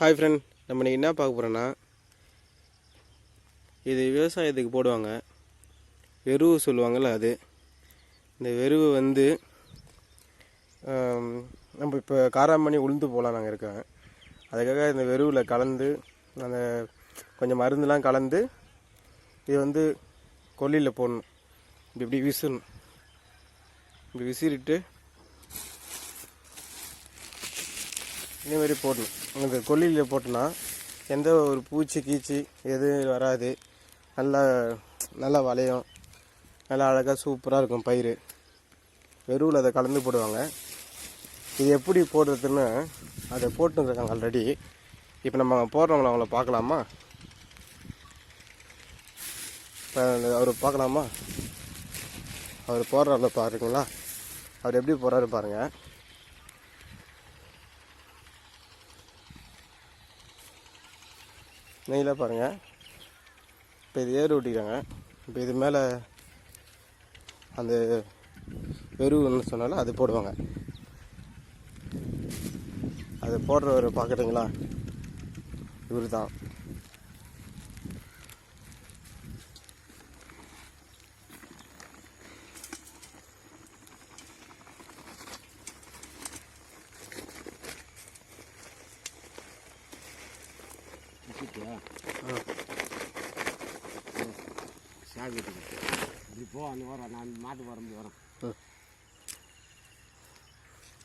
Hi friend, நம்ம இன்றைக்கி என்ன பார்க்க போகிறோன்னா, இது விவசாயத்துக்கு போடுவாங்க, வெறுவு சொல்லுவாங்கள்ல அது. இந்த வெறுவு வந்து நம்ம இப்போ காராமணி உளுந்து போகலாம் நாங்கள் இருக்கேன். அதுக்காக இந்த வெறுவில் கலந்து அந்த கொஞ்சம் மருந்துலாம் கலந்து இது வந்து கொல்லியில் போடணும். இப்படி விசிறணும். இப்படி விசிறிட்டு இதேமாரி போடணும். அந்த கொல்லியில் போட்டோன்னா எந்த ஒரு பூச்சி கீச்சி எதுவும் வராது. நல்லா வளையும், நல்லா அழகாக சூப்பராக இருக்கும் பயிர். வெறுவில் அதை கலந்து போடுவாங்க. இது எப்படி போடுறதுன்னு அதை போட்டுருக்காங்க ஆல்ரெடி. இப்போ நம்ம போடுறவங்கள அவங்கள பார்க்கலாமா? இப்போ அவர் பார்க்கலாமா? அவர் போடுறவங்கள பாருங்களா? அவர் எப்படி போடுறாரு பாருங்கள். நெய்லாம் பாருங்கள். இப்போ இது ஏறு ஓட்டிக்கிறாங்க. இப்போ இது மேலே அந்த வெறுவுன்னு சொன்னாலும் அது போடுவாங்க. அது போடுறவர் பார்க்குறீங்களா? இவர் தான்.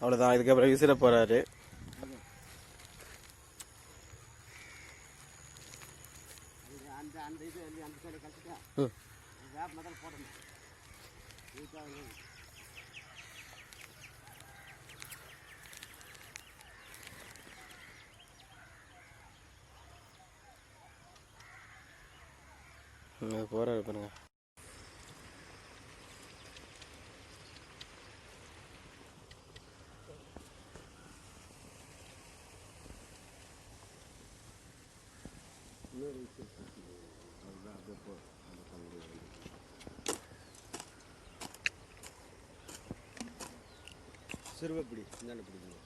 அவ்வளோதான். இதுக்கப்புறம் விசிற போகிறாரு. போகிறாரு பாருங்க. சிறுவப்படி இந்தாண்ட பிடிக்கணும்.